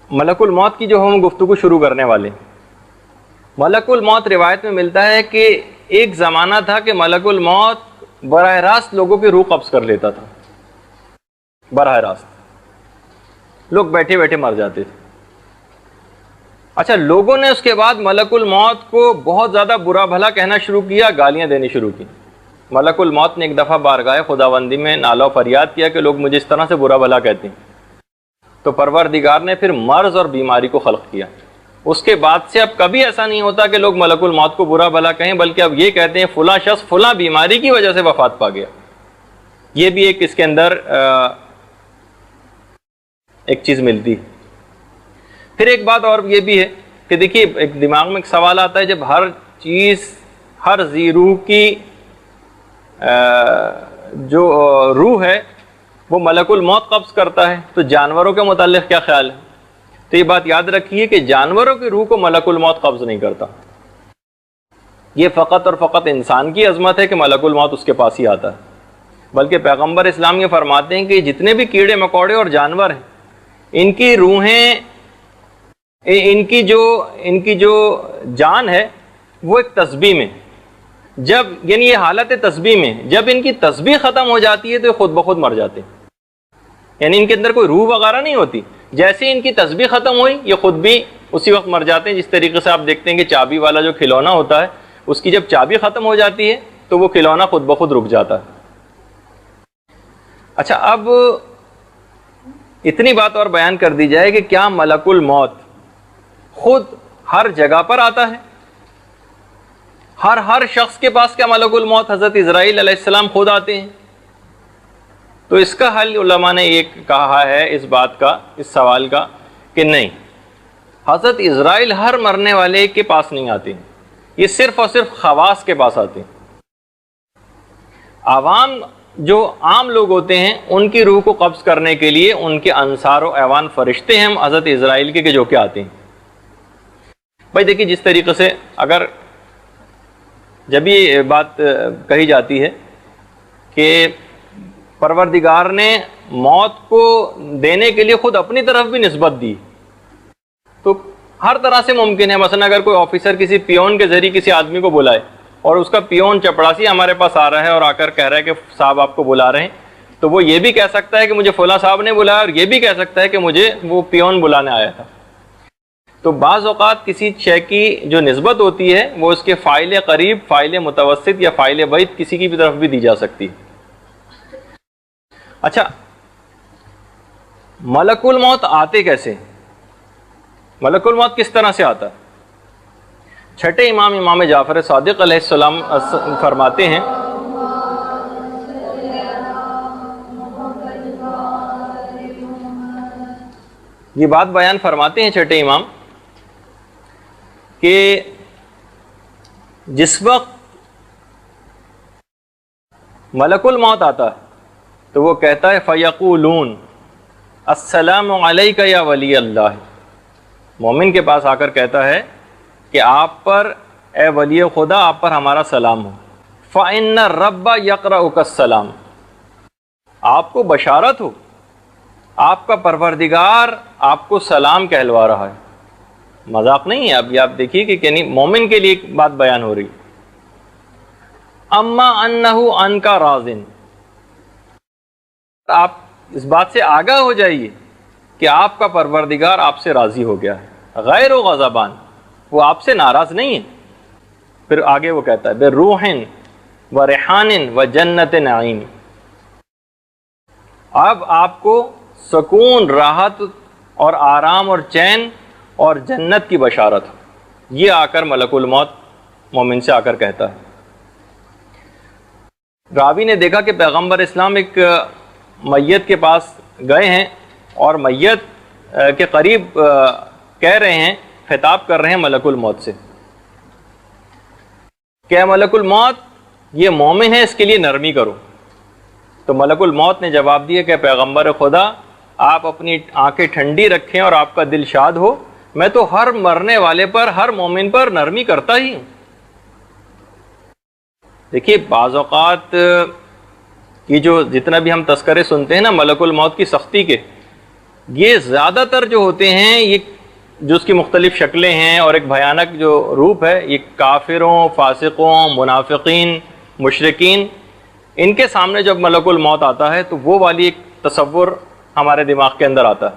ملک الموت کی جو ہم گفتگو شروع کرنے والے، ملک الموت روایت میں ملتا ہے کہ ایک زمانہ تھا کہ ملک الموت براہ راست لوگوں کی روح قبض کر لیتا تھا، براہ راست لوگ بیٹھے بیٹھے مر جاتے تھے۔ اچھا، لوگوں نے اس کے بعد ملک الموت کو بہت زیادہ برا بھلا کہنا شروع کیا، گالیاں دینی شروع کی۔ ملک الموت نے ایک دفعہ بارگاہ خداوندی میں نالہ و فریاد کیا کہ لوگ مجھے اس طرح سے برا بھلا کہتے ہیں، تو پروردگار نے پھر مرض اور بیماری کو خلق کیا۔ اس کے بعد سے اب کبھی ایسا نہیں ہوتا کہ لوگ ملک الموت کو برا بھلا کہیں، بلکہ اب یہ کہتے ہیں فلاں شخص فلاں بیماری کی وجہ سے وفات پا گیا۔ یہ بھی ایک اس کے اندر ایک چیز ملتی۔ پھر ایک بات اور یہ بھی ہے کہ دیکھیے، ایک دماغ میں ایک سوال آتا ہے، جب ہر چیز، ہر ذی روح کی جو روح ہے وہ ملک الموت قبض کرتا ہے، تو جانوروں کے متعلق کیا خیال ہے؟ تو یہ بات یاد رکھیے کہ جانوروں کی روح کو ملک الموت قبض نہیں کرتا۔ یہ فقط اور فقط انسان کی عظمت ہے کہ ملک الموت اس کے پاس ہی آتا ہے، بلکہ پیغمبر اسلام یہ فرماتے ہیں کہ جتنے بھی کیڑے مکوڑے اور جانور ہیں، ان کی روحیں، ان کی جو جان ہے وہ ایک تسبیح میں، جب یعنی یہ حالت تسبیح میں، جب ان کی تسبیح ختم ہو جاتی ہے تو یہ خود بخود مر جاتے ہیں، یعنی ان کے اندر کوئی روح وغیرہ نہیں ہوتی۔ جیسے ان کی تسبیح ختم ہوئی یہ خود بھی اسی وقت مر جاتے ہیں۔ جس طریقے سے آپ دیکھتے ہیں کہ چابی والا جو کھلونا ہوتا ہے، اس کی جب چابی ختم ہو جاتی ہے تو وہ کھلونا خود بخود رک جاتا ہے۔ اچھا، اب اتنی بات اور بیان کر دی جائے کہ کیا ملک الموت خود ہر جگہ پر آتا ہے؟ ہر شخص کے پاس کیا ملک الموت حضرت عزرائیل علیہ السلام خود آتے ہیں؟ تو اس کا حل علماء نے یہ کہا ہے اس بات کا، اس سوال کا، کہ نہیں، حضرت عزرائیل ہر مرنے والے کے پاس نہیں آتے ہیں، یہ صرف اور صرف خواص کے پاس آتے ہیں۔ عوام جو عام لوگ ہوتے ہیں ان کی روح کو قبض کرنے کے لیے ان کے انصار و اعوان فرشتے ہیں حضرت عزرائیل کے، کہ جو کہ آتے ہیں۔ بھائی دیکھیے، جس طریقے سے اگر جب یہ بات کہی جاتی ہے کہ پروردگار نے موت کو دینے کے لیے خود اپنی طرف بھی نسبت دی، تو ہر طرح سے ممکن ہے۔ مثلا اگر کوئی آفیسر کسی پیون کے ذریعے کسی آدمی کو بلائے اور اس کا پیون چپڑاسی ہمارے پاس آ رہا ہے اور آ کر کہہ رہا ہے کہ صاحب آپ کو بلا رہے ہیں، تو وہ یہ بھی کہہ سکتا ہے کہ مجھے فلاں صاحب نے بلایا، اور یہ بھی کہہ سکتا ہے کہ مجھے وہ پیون بلانے آیا تھا۔ تو بعض اوقات کسی شے کی جو نسبت ہوتی ہے وہ اس کے فاعل قریب، فاعل متوسط یا فاعل بعید کسی کی بھی طرف بھی دی جا سکتی ہے۔ اچھا، ملک الموت آتے کیسے؟ ملک الموت کس طرح سے آتا ہے؟ چھٹے امام جعفر صادق علیہ السلام فرماتے ہیں، یہ بات بیان فرماتے ہیں چھٹے امام کہ جس وقت ملک الموت آتا ہے تو وہ کہتا ہے فَيَقُولُونَ السلام علیکہ یا ولی اللہ، مومن کے پاس آ کر کہتا ہے کہ آپ پر اے ولی خدا، آپ پر ہمارا سلام ہو۔ فَإِنَّ الرَّبَّ يَقْرَؤُكَ السلام، آپ کو بشارت ہو، آپ کا پروردگار آپ کو سلام کہلوا رہا ہے۔ مذاق نہیں ہے، اب یہ آپ دیکھیے کہ یعنی مومن کے لیے ایک بات بیان ہو رہی۔ اما انہ عنکا راضٍ، آپ اس بات سے آگاہ ہو جائیے کہ آپ کا پروردگار آپ سے راضی ہو گیا ہے، غیر و غضبان، وہ آپ سے ناراض نہیں ہے۔ پھر آگے وہ کہتا ہے بروح و ریحان و جنت نعیم، اب آپ کو سکون، راحت اور آرام اور چین اور جنت کی بشارت، یہ آ کر ملک الموت مومن سے آ کر کہتا ہے۔ راوی نے دیکھا کہ پیغمبر اسلام ایک میت کے پاس گئے ہیں اور میت کے قریب کہہ رہے ہیں، خطاب کر رہے ہیں ملک الموت سے کہ اے ملک الموت، یہ مومن ہے، اس کے لیے نرمی کرو۔ تو ملک الموت نے جواب دیا کہ پیغمبر خدا، آپ اپنی آنکھیں ٹھنڈی رکھیں اور آپ کا دل شاد ہو، میں تو ہر مرنے والے پر، ہر مومن پر نرمی کرتا ہی ہوں۔ دیکھیے، بعض اوقات یہ جو جتنا بھی ہم تذکرے سنتے ہیں نا ملک الموت کی سختی کے، یہ زیادہ تر جو ہوتے ہیں، یہ جو اس کی مختلف شکلیں ہیں اور ایک بھیانک جو روپ ہے، یہ کافروں، فاسقوں، منافقین، مشرکین، ان کے سامنے جب ملک الموت آتا ہے تو وہ والی ایک تصور ہمارے دماغ کے اندر آتا ہے۔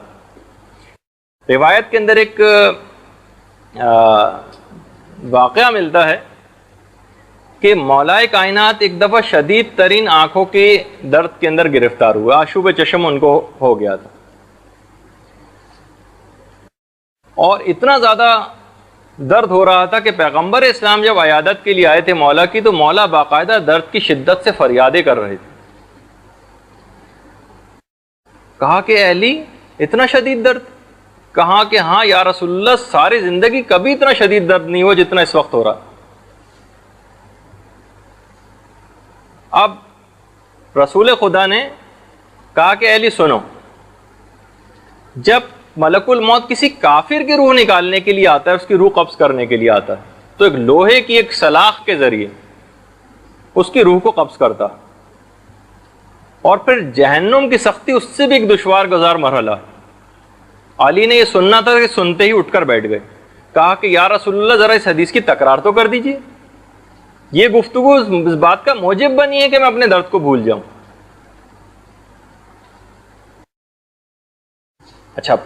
روایت کے اندر ایک واقعہ ملتا ہے کہ مولا کائنات ایک دفعہ شدید ترین آنکھوں کے درد کے اندر گرفتار ہوا، آشوب چشم ان کو ہو گیا تھا، اور اتنا زیادہ درد ہو رہا تھا کہ پیغمبر اسلام جب عیادت کے لیے آئے تھے مولا کی، تو مولا باقاعدہ درد کی شدت سے فریادیں کر رہے تھے۔ کہا کہ اے علی اتنا شدید درد؟ کہا کہ ہاں یا رسول اللہ، ساری زندگی کبھی اتنا شدید درد نہیں ہوا جتنا اس وقت ہو رہا۔ اب رسول خدا نے کہا کہ اے علی سنو، جب ملک الموت کسی کافر کی روح نکالنے کے لیے آتا ہے، اس کی روح قبض کرنے کے لیے آتا ہے، تو ایک لوہے کی ایک سلاخ کے ذریعے اس کی روح کو قبض کرتا، اور پھر جہنم کی سختی اس سے بھی ایک دشوار گزار مرحلہ۔ علی نے یہ سننا تھا کہ سنتے ہی اٹھ کر بیٹھ گئے۔ کہا کہ یا رسول اللہ ذرا اس حدیث کی تکرار تو کر دیجئے، یہ گفتگو اس بات کا موجب بنی ہے کہ میں اپنے درد کو بھول جاؤں۔ اچھا،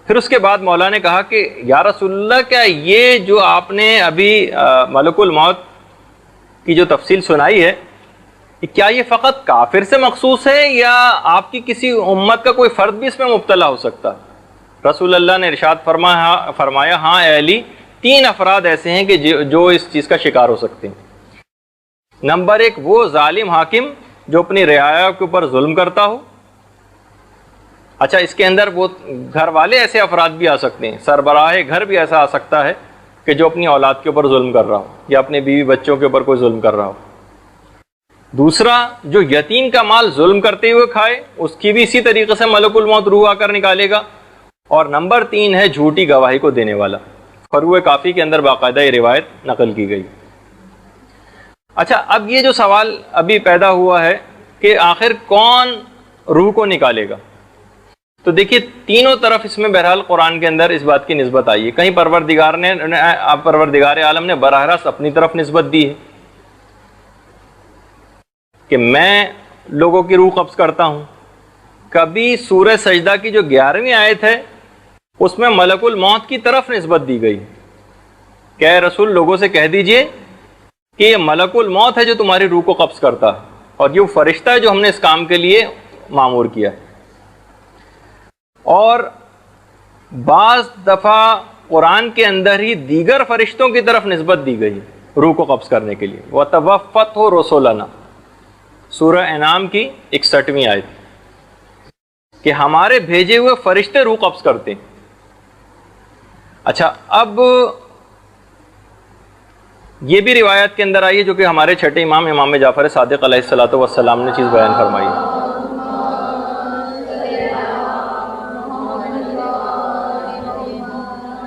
پھر اس کے بعد مولا نے کہا کہ یا رسول اللہ، کیا یہ جو آپ نے ابھی ملک الموت کی جو تفصیل سنائی ہے، کیا یہ فقط کافر سے مخصوص ہے یا آپ کی کسی امت کا کوئی فرد بھی اس میں مبتلا ہو سکتا ہے؟ رسول اللہ نے ارشاد فرمایا ہاں اے علی، 3 افراد ایسے ہیں کہ جو اس چیز کا شکار ہو سکتے ہیں۔ نمبر 1، وہ ظالم حاکم جو اپنی رعایا کے اوپر ظلم کرتا ہو۔ اچھا، اس کے اندر وہ گھر والے ایسے افراد بھی آ سکتے ہیں، سربراہ گھر بھی ایسا آ سکتا ہے کہ جو اپنی اولاد کے اوپر ظلم کر رہا ہو یا اپنے بیوی بچوں کے اوپر کوئی ظلم کر رہا ہو۔ دوسرا، جو یتیم کا مال ظلم کرتے ہوئے کھائے، اس کی بھی اسی طریقے سے ملک الموت روح آ کر نکالے گا۔ اور نمبر 3 ہے جھوٹی گواہی کو دینے والا۔ فروع کافی کے اندر باقاعدہ یہ روایت نقل کی گئی۔ اچھا، اب یہ جو سوال ابھی پیدا ہوا ہے کہ آخر کون روح کو نکالے گا، تو دیکھیے تینوں طرف اس میں بہرحال قرآن کے اندر اس بات کی نسبت آئی ہے۔ کہیں پروردگار عالم نے براہ راست اپنی طرف نسبت دی ہے کہ میں لوگوں کی روح قبض کرتا ہوں۔ کبھی سورہ سجدہ کی جو 11ویں آیت ہے اس میں ملک الموت کی طرف نسبت دی گئی کہ اے رسول لوگوں سے کہہ دیجئے کہ یہ ملک الموت ہے جو تمہاری روح کو قبض کرتا ہے، اور یہ فرشتہ ہے جو ہم نے اس کام کے لیے مامور کیا ہے۔ اور بعض دفعہ قرآن کے اندر ہی دیگر فرشتوں کی طرف نسبت دی گئی روح کو قبض کرنے کے لیے۔ وَتَوَفَّتْهُ رُسُلَنَا، سورہ انعام کی 61ویں آیت، کہ ہمارے بھیجے ہوئے فرشتے روح قبض کرتے ہیں۔ اچھا، اب یہ بھی روایت کے اندر آئی ہے جو کہ ہمارے چھٹے امام جعفر صادق علیہ الصلوۃ والسلام نے چیز بیان فرمائی ہے۔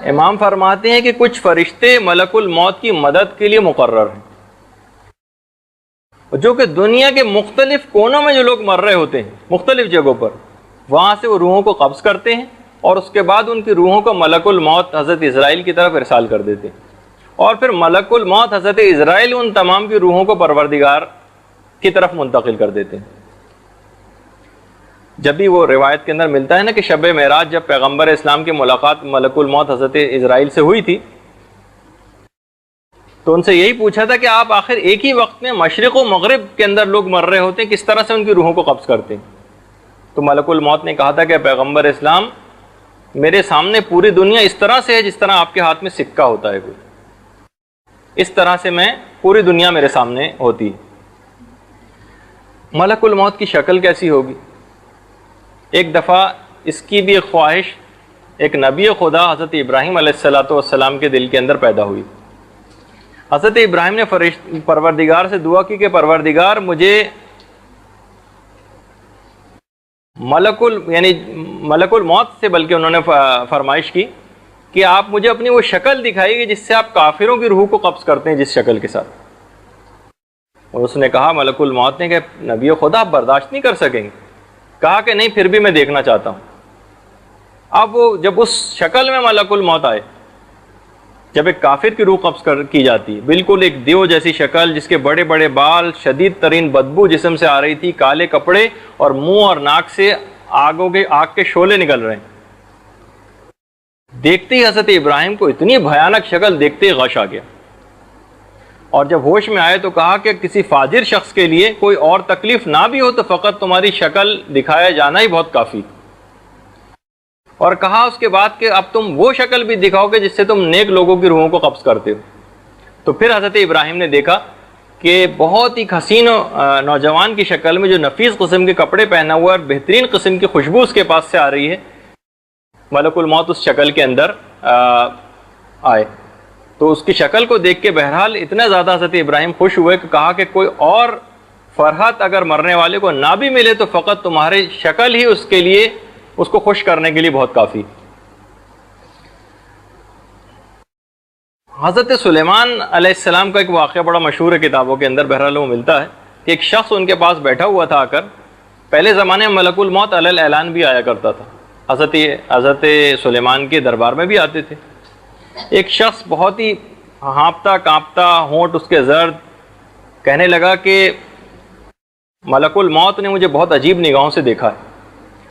امام فرماتے ہیں کہ کچھ فرشتے ملک الموت کی مدد کے لیے مقرر ہیں، جو کہ دنیا کے مختلف کونوں میں جو لوگ مر رہے ہوتے ہیں مختلف جگہوں پر، وہاں سے وہ روحوں کو قبض کرتے ہیں اور اس کے بعد ان کی روحوں کو ملک الموت حضرت اسرائیل کی طرف ارسال کر دیتے ہیں، اور پھر ملک الموت حضرت اسرائیل ان تمام کی روحوں کو پروردگار کی طرف منتقل کر دیتے ہیں۔ جب بھی وہ روایت کے اندر ملتا ہے نا کہ شب معراج جب پیغمبر اسلام کی ملاقات ملک الموت حضرت اسرائیل سے ہوئی تھی، تو ان سے یہی پوچھا تھا کہ آپ آخر ایک ہی وقت میں مشرق و مغرب کے اندر لوگ مر رہے ہوتے ہیں، کس طرح سے ان کی روحوں کو قبض کرتے ہیں؟ تو ملک الموت نے کہا تھا کہ پیغمبر اسلام، میرے سامنے پوری دنیا اس طرح سے ہے جس طرح آپ کے ہاتھ میں سکہ ہوتا ہے کوئی، اس طرح سے میں پوری دنیا میرے سامنے ہوتی ہے۔ ملک الموت کی شکل کیسی ہوگی؟ ایک دفعہ اس کی بھی ایک خواہش ایک نبی خدا حضرت ابراہیم علیہ السلام کے دل کے اندر پیدا ہوئی۔ حضرت ابراہیم نے پروردگار سے دعا کی کہ پروردگار مجھے ملک الموت سے، بلکہ انہوں نے فرمائش کی کہ آپ مجھے اپنی وہ شکل دکھائیے جس سے آپ کافروں کی روح کو قبض کرتے ہیں، جس شکل کے ساتھ۔ اور اس نے کہا، ملک الموت نے کہ نبی خدا آپ برداشت نہیں کر سکیں گے؟ کہا کہ نہیں، پھر بھی میں دیکھنا چاہتا ہوں۔ اب وہ جب اس شکل میں ملک الموت آئے، جب ایک کافر کی روح قبض کی جاتی، بالکل ایک دیو جیسی شکل، جس کے بڑے بڑے بال، شدید ترین بدبو جسم سے آ رہی تھی، کالے کپڑے، اور منہ اور ناک سے آگ کے شعلے نکل رہے ہیں، دیکھتے ہی حضرت ابراہیم کو اتنی بھیانک شکل دیکھتے ہی غش آ گیا، اور جب ہوش میں آئے تو کہا کہ کسی فاجر شخص کے لیے کوئی اور تکلیف نہ بھی ہو تو فقط تمہاری شکل دکھایا جانا ہی بہت کافی، اور کہا اس کے بعد کہ اب تم وہ شکل بھی دکھاؤ گے جس سے تم نیک لوگوں کی روحوں کو قبض کرتے ہو۔ تو پھر حضرت ابراہیم نے دیکھا کہ بہت ہی حسین نوجوان کی شکل میں جو نفیس قسم کے کپڑے پہنا ہوا اور بہترین قسم کی خوشبو اس کے پاس سے آ رہی ہے، ملک الموت اس شکل کے اندر آئے۔ تو اس کی شکل کو دیکھ کے بہرحال اتنا زیادہ حضرت ابراہیم خوش ہوئے کہ کہا کہ کوئی اور فرحت اگر مرنے والے کو نہ بھی ملے تو فقط تمہاری شکل ہی اس کے لیے، اس کو خوش کرنے کے لیے بہت کافی۔ حضرت سلیمان علیہ السلام کا ایک واقعہ بڑا مشہور ہے کتابوں کے اندر، بہرحال وہ ملتا ہے کہ ایک شخص ان کے پاس بیٹھا ہوا تھا آ کر، پہلے زمانے میں ملک الموت علی الاعلان بھی آیا کرتا تھا، حضرت سلیمان کے دربار میں بھی آتے تھے۔ ایک شخص بہت ہی ہانپتا کانپتا، ہونٹ اس کے زرد، کہنے لگا کہ ملک الموت نے مجھے بہت عجیب نگاہوں سے دیکھا ہے،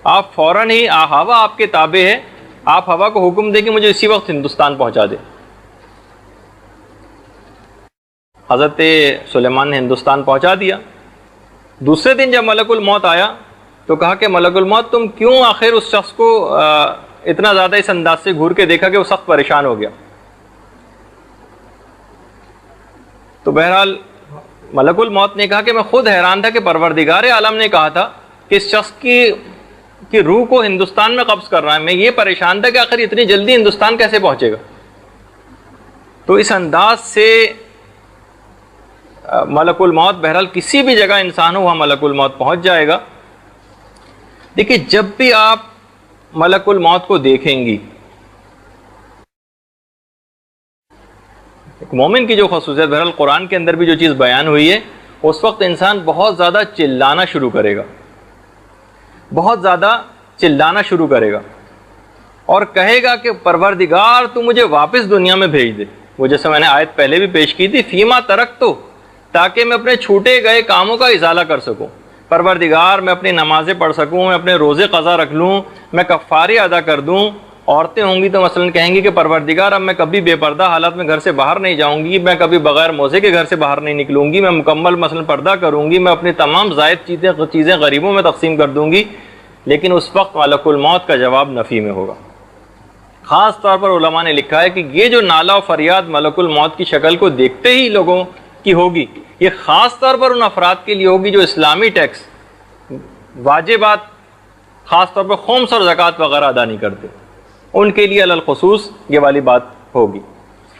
آپ فوراً ہی ہوا آپ کے تابع ہے، آپ ہوا کو حکم دیں کہ مجھے اسی وقت ہندوستان پہنچا دے۔ حضرت سلیمان نے ہندوستان پہنچا دیا۔ دوسرے دن جب ملک الموت آیا تو کہا کہ ملک الموت تم کیوں آخر اس شخص کو اتنا زیادہ اس انداز سے گھور کے دیکھا کہ وہ سخت پریشان ہو گیا؟ تو بہرحال ملک الموت نے کہا کہ میں خود حیران تھا کہ پروردگار عالم نے کہا تھا کہ اس شخص کی روح کو ہندوستان میں قبض کر رہا ہے، میں یہ پریشان تھا کہ آخر اتنی جلدی ہندوستان کیسے پہنچے گا۔ تو اس انداز سے ملک الموت بہرحال کسی بھی جگہ انسان ہو وہاں ملک الموت پہنچ جائے گا۔ دیکھیے جب بھی آپ ملک الموت کو دیکھیں گی، ایک مومن کی جو خصوصیت بہرحال قرآن کے اندر بھی جو چیز بیان ہوئی ہے، اس وقت انسان بہت زیادہ چلانا شروع کرے گا، بہت زیادہ چلانا شروع کرے گا اور کہے گا کہ پروردگار تو مجھے واپس دنیا میں بھیج دے۔ وہ جیسے میں نے آیت پہلے بھی پیش کی تھی، فیما ترک تو، تاکہ میں اپنے چھوٹے گئے کاموں کا ازالہ کر سکوں، پروردگار میں اپنی نمازیں پڑھ سکوں، میں اپنے روزے قضا رکھ لوں، میں کفارے ادا کر دوں۔ عورتیں ہوں گی تو مثلا کہیں گی کہ پروردگار اب میں کبھی بے پردہ حالت میں گھر سے باہر نہیں جاؤں گی، میں کبھی بغیر موزے کے گھر سے باہر نہیں نکلوں گی، میں مکمل مثلا پردہ کروں گی، میں اپنی تمام زائد چیزیں غریبوں میں تقسیم کر دوں گی۔ لیکن اس وقت ملک الموت کا جواب نفی میں ہوگا۔ خاص طور پر علماء نے لکھا ہے کہ یہ جو نالا و فریاد ملک الموت کی شکل کو دیکھتے ہی لوگوں کی ہوگی، یہ خاص طور پر ان افراد کے لیے ہوگی جو اسلامی ٹیکس، واجبات، خاص طور پر خمس اور زکوٰۃ وغیرہ ادا نہیں کرتے، ان کے لیے علی الخصوص یہ والی بات ہوگی۔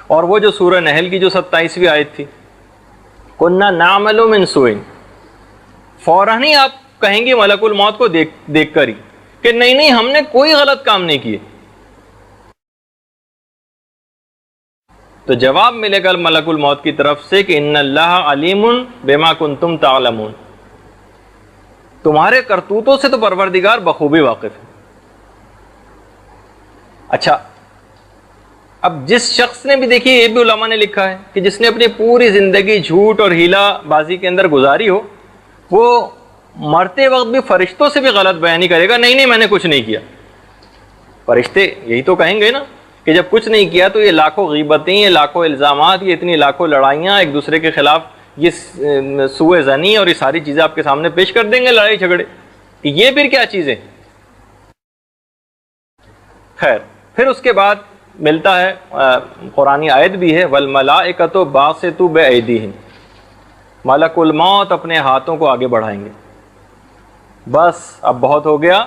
اور وہ جو سورہ نحل کی جو 27ویں آیت تھی، کُنَّا نَعْمَلُ مِن سُوءٍ، فوراً ہی آپ کہیں گے ملک الموت کو دیکھ کر ہی کہ نہیں ہم نے کوئی غلط کام نہیں کیے، تو جواب ملے گا ملک الموت کی طرف سے کہ ان اللہ علیم بما کنتم تعلمون، تمہارے کرتوتوں سے تو پروردگار بخوبی واقف ہے۔ اچھا، اب جس شخص نے بھی، دیکھیے یہ بھی علماء نے لکھا ہے کہ جس نے اپنی پوری زندگی جھوٹ اور ہیلا بازی کے اندر گزاری ہو، وہ مرتے وقت بھی فرشتوں سے بھی غلط بیانی کرے گا، نہیں میں نے کچھ نہیں کیا۔ فرشتے یہی تو کہیں گے نا کہ جب کچھ نہیں کیا تو یہ لاکھوں غیبتیں، یہ لاکھوں الزامات، یہ اتنی لاکھوں لڑائیاں ایک دوسرے کے خلاف، یہ سوء ظنی اور یہ ساری چیزیں آپ کے سامنے پیش کر دیں گے، لڑائی جھگڑے، یہ پھر کیا چیزیں؟ خیر، پھر اس کے بعد ملتا ہے قرآنی آیت بھی ہے، وَالْمَلَائِكَةُ بَاسِطُو بِأَيْدِيهِمْ، ملک الموت اپنے ہاتھوں کو آگے بڑھائیں گے، بس اب بہت ہو گیا،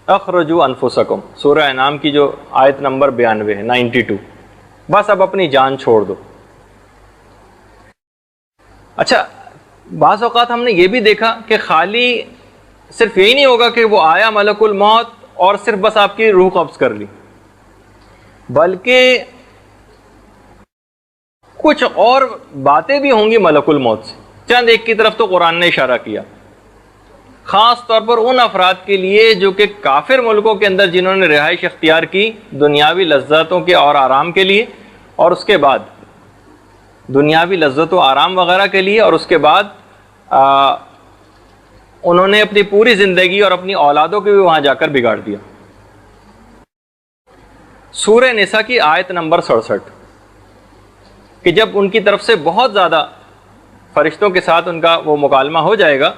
اخرجوا انفسکم، سورہ انعام کی جو آیت نمبر 92 ہے، 92، بس اب اپنی جان چھوڑ دو۔ اچھا، بعض اوقات ہم نے یہ بھی دیکھا کہ خالی صرف یہی نہیں ہوگا کہ وہ آیا ملک الموت اور صرف بس آپ کی روح قبض کر لی، بلکہ کچھ اور باتیں بھی ہوں گی ملک الموت سے۔ چند ایک کی طرف تو قرآن نے اشارہ کیا، خاص طور پر ان افراد کے لیے جو کہ کافر ملکوں کے اندر جنہوں نے رہائش اختیار کی دنیاوی لذتوں کے اور آرام کے لیے، اور اس کے بعد دنیاوی لذت و آرام وغیرہ کے لیے، اور اس کے بعد انہوں نے اپنی پوری زندگی اور اپنی اولادوں کو بھی وہاں جا کر بگاڑ دیا۔ سورہ نساء کی آیت نمبر 67 کہ جب ان کی طرف سے بہت زیادہ فرشتوں کے ساتھ ان کا وہ مکالمہ ہو جائے گا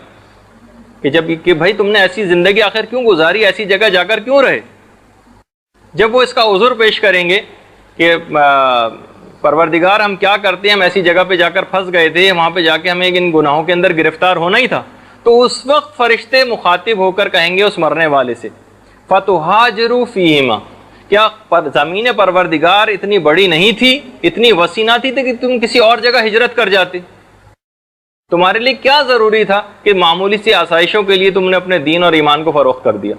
کہ جب کہ بھائی تم نے ایسی زندگی آخر کیوں گزاری، ایسی جگہ جا کر کیوں رہے، جب وہ اس کا عذر پیش کریں گے کہ پروردگار ہم کیا کرتے ہیں، ہم ایسی جگہ پہ جا کر پھنس گئے تھے، وہاں پہ جا کے ہمیں ان گناہوں کے اندر گرفتار ہونا ہی تھا، تو اس وقت فرشتے مخاطب ہو کر کہیں گے اس مرنے والے سے فَتُهَاجِرُوا فِيهِمَا، کیا زمین پروردگار اتنی بڑی نہیں تھی، اتنی وسیع نہ تھی کہ تم کسی اور جگہ ہجرت کر جاتے؟ تمہارے لیے کیا ضروری تھا کہ معمولی سی آسائشوں کے لیے تم نے اپنے دین اور ایمان کو فروخت کر دیا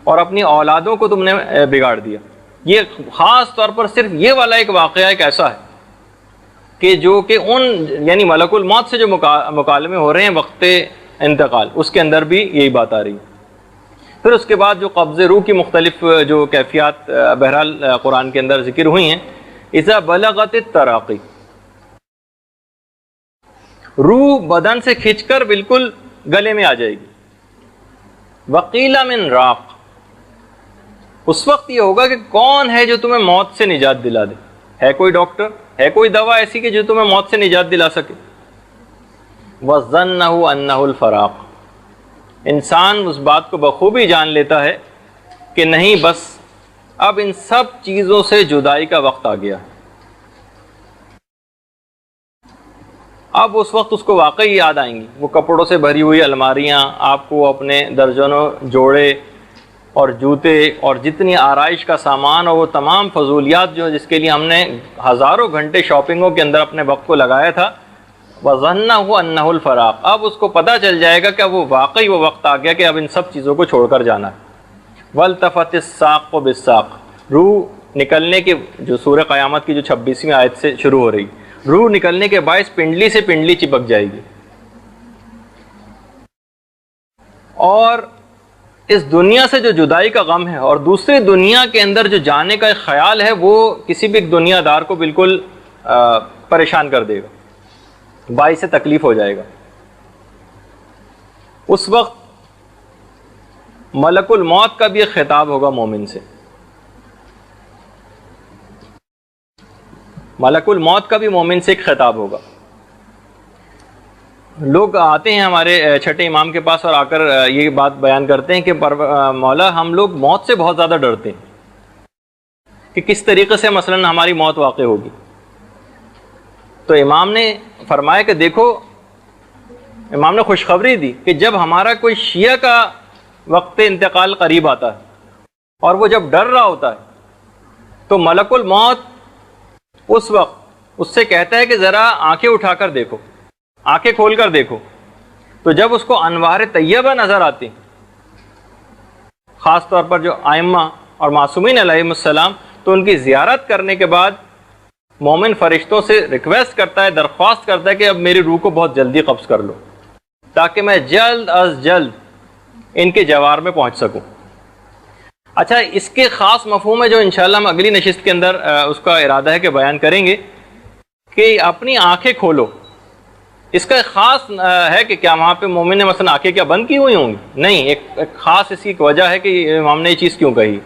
اور اپنی اولادوں کو تم نے بگاڑ دیا؟ یہ خاص طور پر صرف یہ والا ایک واقعہ ایک ایسا ہے کہ جو کہ ان یعنی ملک الموت سے جو مکالمے ہو رہے ہیں وقت انتقال، اس کے اندر بھی یہی بات آ رہی ہے۔ پھر اس کے بعد جو قبض روح کی مختلف جو کیفیات بہرحال قرآن کے اندر ذکر ہوئی ہیں، اذا بلغت التراقی، روح بدن سے کھنچ کر بالکل گلے میں آ جائے گی۔ وقیل من راق، اس وقت یہ ہوگا کہ کون ہے جو تمہیں موت سے نجات دلا دے؟ ہے کوئی ڈاکٹر، ہے کوئی دوا ایسی کہ جو تمہیں موت سے نجات دلا سکے؟ وَظَنَّهُ أَنَّهُ الْفَرَاقُ، انسان اس بات کو بخوبی جان لیتا ہے کہ نہیں، بس اب ان سب چیزوں سے جدائی کا وقت آ گیا۔ اب اس وقت اس کو واقعی یاد آئیں گی وہ کپڑوں سے بھری ہوئی الماریاں، آپ کو اپنے درجنوں جوڑے اور جوتے اور جتنی آرائش کا سامان اور وہ تمام فضولیات جو جس کے لیے ہم نے ہزاروں گھنٹے شاپنگوں کے اندر اپنے وقت کو لگایا تھا۔ وَظَنَّهُ أَنَّهُ الْفَرَاقُ، اب اس کو پتہ چل جائے گا کہ وہ واقعی وہ وقت آ گیا کہ اب ان سب چیزوں کو چھوڑ کر جانا ہے۔ وَالْتَفَتِ السَّاقُ بِالسَّاقِ، روح نکلنے کے جو سورہ قیامت کی جو 26ویں آیت سے شروع ہو رہی، روح نکلنے کے باعث پنڈلی سے پنڈلی چپک جائے گی، اور اس دنیا سے جو جدائی کا غم ہے اور دوسری دنیا کے اندر جو جانے کا ایک خیال ہے وہ کسی بھی دنیا دار کو بالکل پریشان کر دے گا، باعث تکلیف ہو جائے گا۔ اس وقت ملک الموت کا بھی ایک خطاب ہوگا مومن سے، ملک الموت کا بھی مومن سے ایک خطاب ہوگا۔ لوگ آتے ہیں ہمارے چھٹے امام کے پاس اور آ کر یہ بات بیان کرتے ہیں کہ مولا ہم لوگ موت سے بہت زیادہ ڈرتے ہیں کہ کس طریقے سے مثلا ہماری موت واقع ہوگی۔ تو امام نے فرمایا کہ دیکھو، امام نے خوشخبری دی کہ جب ہمارا کوئی شیعہ کا وقت انتقال قریب آتا ہے اور وہ جب ڈر رہا ہوتا ہے تو ملک الموت اس وقت اس سے کہتا ہے کہ ذرا آنکھیں اٹھا کر دیکھو، آنکھیں کھول کر دیکھو۔ تو جب اس کو انوار طیبہ نظر آتی، خاص طور پر جو ائمہ اور معصومین علیہم السلام، تو ان کی زیارت کرنے کے بعد مومن فرشتوں سے ریکویسٹ کرتا ہے، درخواست کرتا ہے کہ اب میری روح کو بہت جلدی قبض کر لو تاکہ میں جلد از جلد ان کے جوار میں پہنچ سکوں۔ اچھا، اس کے خاص مفہوم ہے جو انشاءاللہ ہم اگلی نشست کے اندر اس کا ارادہ ہے کہ بیان کریں گے کہ اپنی آنکھیں کھولو۔ اس کا ایک خاص ہے کہ کیا وہاں پہ مومن نے مثلا آنکھیں کیا بند کی ہوئی ہوں گی؟ نہیں، ایک خاص اس کی ایک وجہ ہے کہ امام نے یہ چیز کیوں کہی۔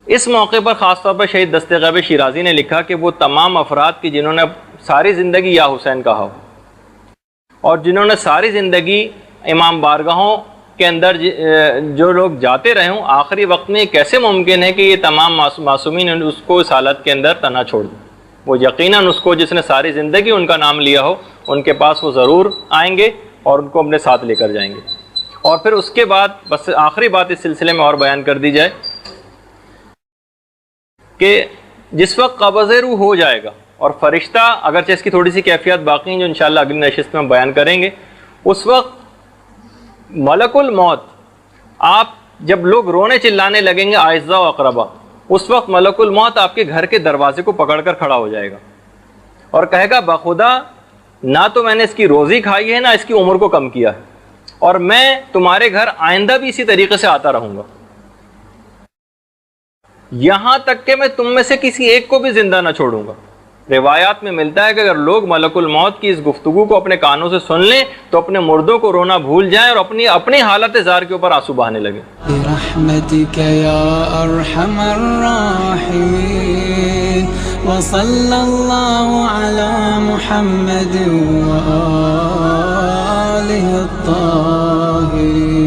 اس موقع پر خاص طور پر شہید دست غیب شیرازی نے لکھا کہ وہ تمام افراد کی جنہوں نے ساری زندگی یا حسین کہا ہو اور جنہوں نے ساری زندگی امام بارگاہوں کے اندر جو لوگ جاتے رہے ہوں، آخری وقت میں کیسے ممکن ہے کہ یہ تمام معصومین اس کو اس حالت کے اندر تنہا چھوڑ دیں؟ وہ یقیناً اس کو جس نے ساری زندگی ان کا نام لیا ہو ان کے پاس وہ ضرور آئیں گے اور ان کو اپنے ساتھ لے کر جائیں گے۔ اور پھر اس کے بعد بس آخری بات اس سلسلے میں اور بیان کر دی جائے کہ جس وقت قبض روح ہو جائے گا اور فرشتہ، اگرچہ اس کی تھوڑی سی کیفیت باقی ہیں جو انشاءاللہ اگلی نشست میں ہم بیان کریں گے، اس وقت ملک الموت، آپ جب لوگ رونے چلانے لگیں گے اعزاء و اقربا، اس وقت ملک الموت آپ کے گھر کے دروازے کو پکڑ کر کھڑا ہو جائے گا اور کہے گا بخدا نہ تو میں نے اس کی روزی کھائی ہے نہ اس کی عمر کو کم کیا ہے، اور میں تمہارے گھر آئندہ بھی اسی طریقے سے آتا رہوں گا، یہاں تک کہ میں تم میں سے کسی ایک کو بھی زندہ نہ چھوڑوں گا۔ روایات میں ملتا ہے کہ اگر لوگ ملک الموت کی اس گفتگو کو اپنے کانوں سے سن لیں تو اپنے مردوں کو رونا بھول جائیں اور اپنی حالت زار کے اوپر آنسو بہانے لگے۔ برحمتک یا ارحم الراحمین وصلی اللہ علی محمد وآلہ الطاہرین۔